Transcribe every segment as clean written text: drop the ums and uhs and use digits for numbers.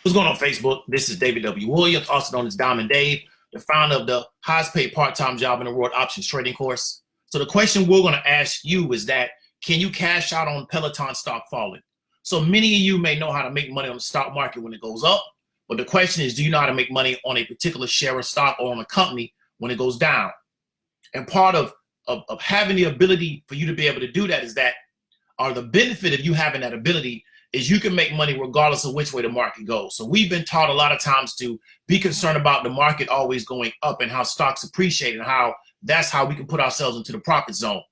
What's going on, Facebook? This is David W. Williams, also known as Diamond Dave, the founder of the highest paid part-time job in the world options trading course. So the question we're going to ask you is that, can you cash out on Peloton stock falling? So many of you may know how to make money on the stock market when it goes up, but the question is, do you know how to make money on a particular share of stock or on a company when it goes down? And part of having the ability for you to be able to do that is that, or the benefit of you having that ability is you can make money regardless of which way the market goes. So we've been taught a lot of times to be concerned about the market always going up and how stocks appreciate and how that's how we can put ourselves into the profit zone.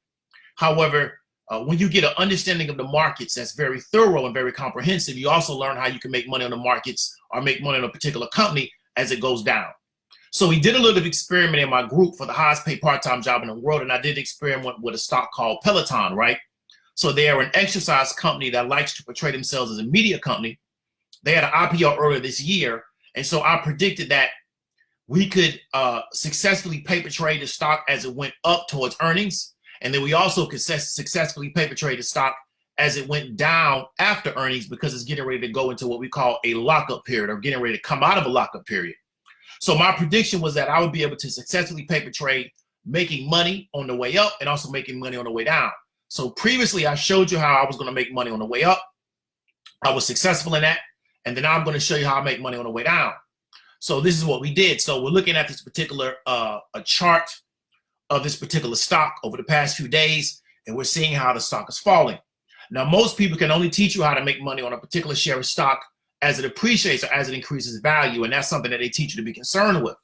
However, when you get an understanding of the markets that's very thorough and very comprehensive, you also learn how you can make money on the markets or make money on a particular company as it goes down. So we did a little experiment in my group for the highest paid part-time job in the world, and I did experiment with a stock called Peloton, right? So they are an exercise company that likes to portray themselves as a media company. They had an IPO earlier this year, and so I predicted that we could successfully paper trade the stock as it went up towards earnings, and then we also could successfully paper trade the stock as it went down after earnings because it's getting ready to go into what we call a lockup period or getting ready to come out of a lockup period. So my prediction was that I would be able to successfully paper trade, making money on the way up and also making money on the way down. So previously I showed you how I was going to make money on the way up. I was successful in that. And then I'm going to show you how I make money on the way down. So this is what we did. So we're looking at this particular a chart of this particular stock over the past few days, and we're seeing how the stock is falling. Now, most people can only teach you how to make money on a particular share of stock as it appreciates or as it increases value, and that's something that they teach you to be concerned with.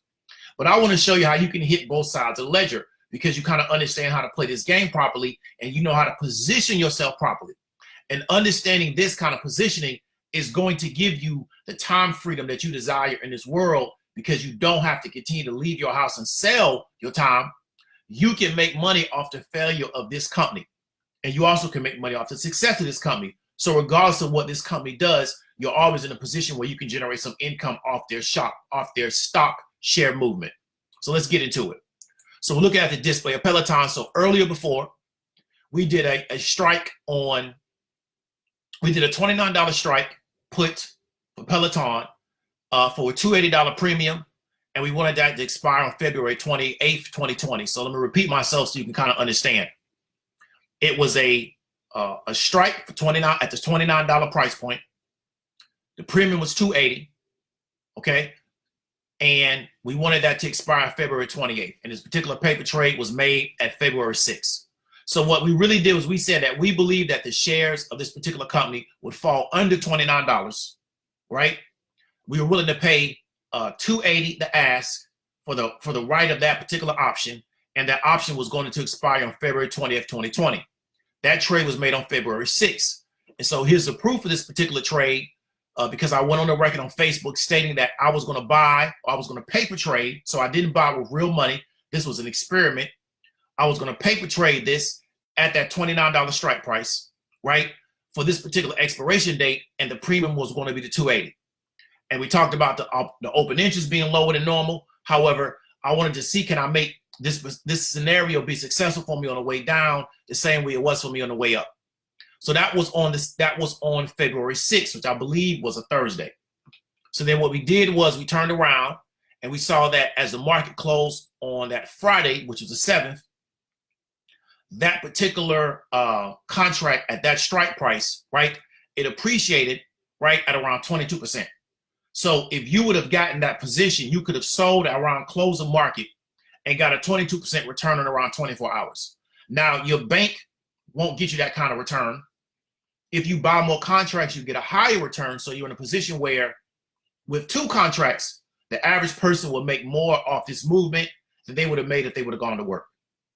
But I want to show you how you can hit both sides of the ledger because you kind of understand how to play this game properly and you know how to position yourself properly. And understanding this kind of positioning is going to give you the time freedom that you desire in this world because you don't have to continue to leave your house and sell your time. You can make money off the failure of this company. And you also can make money off the success of this company. So regardless of what this company does, you're always in a position where you can generate some income off their stock share movement. So let's get into it. So we're looking at the display of Peloton. So earlier before, we did a strike on, we did a $29 strike put for Peloton for a $280 premium. And we wanted that to expire on February 28th, 2020. So let me repeat myself so you can kind of understand. It was a strike for $29 at the $29 price point. The premium was $280, okay? And we wanted that to expire February 28th. And this particular paper trade was made at February 6th. So what we really did was we said that we believed that the shares of this particular company would fall under $29, right? We were willing to pay $280 the ask for the right of that particular option, and that option was going to expire on February 20th, 2020. That trade was made on February 6th. And so here's the proof of this particular trade. Because I went on the record on Facebook stating that I was going to buy, or I was going to paper trade. So I didn't buy with real money. This was an experiment. I was going to paper trade this at that $29 strike price, right? For this particular expiration date, and the premium was going to be the $280. And we talked about the open interest being lower than normal. However, I wanted to see, can I make this scenario be successful for me on the way down the same way it was for me on the way up? So that was on February 6th, which I believe was a Thursday. So then what we did was we turned around and we saw that as the market closed on that Friday, which was the 7th, that particular contract at that strike price, right, it appreciated right at around 22%. So if you would have gotten that position, you could have sold at around close of market and got a 22% return in around 24 hours. Now, your bank won't get you that kind of return. If you buy more contracts, you get a higher return. So you're in a position where with 2 contracts, the average person will make more off this movement than they would have made if they would have gone to work.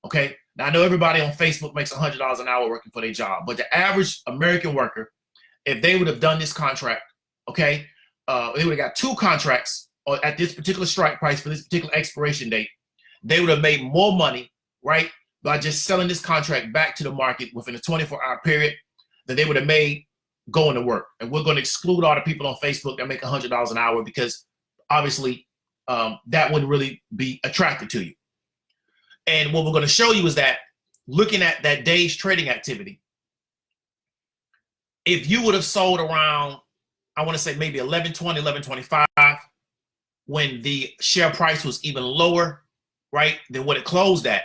Okay. Now I know everybody on Facebook makes $100 an hour working for their job, but the average American worker, if they would have done this contract, okay, they would have got 2 contracts or at this particular strike price for this particular expiration date, they would have made more money, right, by just selling this contract back to the market within a 24-hour period that they would have made going to work. And we're going to exclude all the people on Facebook that make $100 an hour because obviously that wouldn't really be attractive to you. And what we're going to show you is that looking at that day's trading activity, if you would have sold around, I want to say maybe 11.20, 11.25, when the share price was even lower, right, than what it closed at.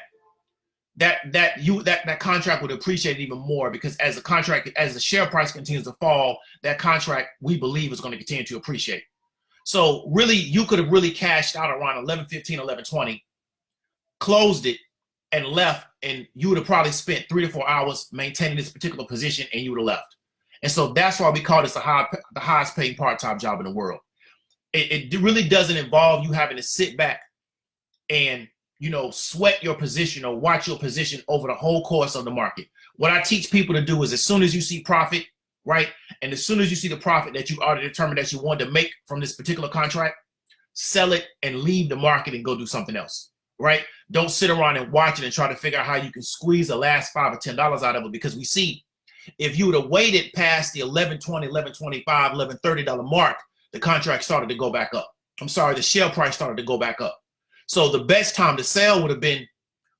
That contract would appreciate even more, because as the share price continues to fall, that contract, we believe, is going to continue to appreciate. So really, you could have really cashed out around 11.15, 11.20, closed it, and left, and you would have probably spent 3 to 4 hours maintaining this particular position, and you would have left. And so that's why we call this the highest paying part-time job in the world. It really doesn't involve you having to sit back and, you know, sweat your position or watch your position over the whole course of the market. What I teach people to do is, as soon as you see profit, right, and as soon as you see the profit that you already determined that you want to make from this particular contract, sell it and leave the market and go do something else, right? Don't sit around and watch it and try to figure out how you can squeeze the last $5 or $10 out of it, because we see if you would have waited past the 11.20, 11.25, $11.30 mark, the contract started to go back up. I'm sorry, the share price started to go back up. So the best time to sell would have been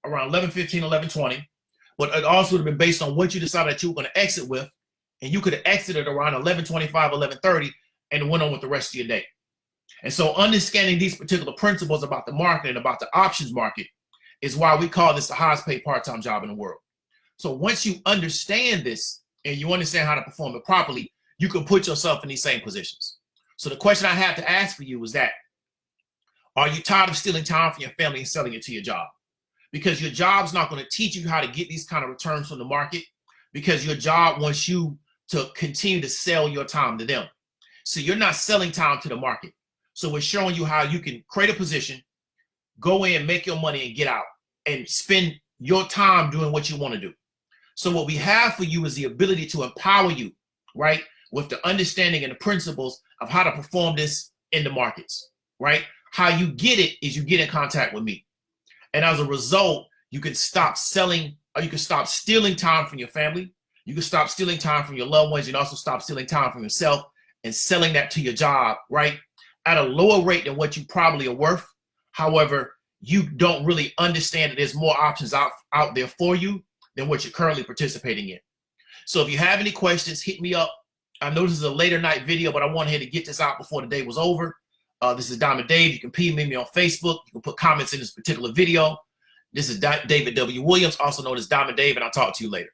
around 11.15, 11.20, but it also would have been based on what you decided that you were going to exit with, and you could have exited around 11.25, 11.30, and went on with the rest of your day. And so understanding these particular principles about the market and about the options market is why we call this the highest paid part-time job in the world. So once you understand this and you understand how to perform it properly, you can put yourself in these same positions. So the question I have to ask for you is that, are you tired of stealing time from your family and selling it to your job? Because your job's not going to teach you how to get these kind of returns from the market, because your job wants you to continue to sell your time to them. So you're not selling time to the market. So we're showing you how you can create a position, go in, make your money, and get out, and spend your time doing what you want to do. So what we have for you is the ability to empower you, right, with the understanding and the principles of how to perform this in the markets, right? How you get it is you get in contact with me. And as a result, you can stop selling, or you can stop stealing time from your family. You can stop stealing time from your loved ones. You can also stop stealing time from yourself and selling that to your job, right, at a lower rate than what you probably are worth. However, you don't really understand that there's more options out there for you than what you're currently participating in. So if you have any questions, hit me up. I know this is a later night video, but I wanted to get this out before the day was over. This is Diamond Dave. You can PM me on Facebook. You can put comments in this particular video. This is David W. Williams, also known as Diamond Dave, and I'll talk to you later.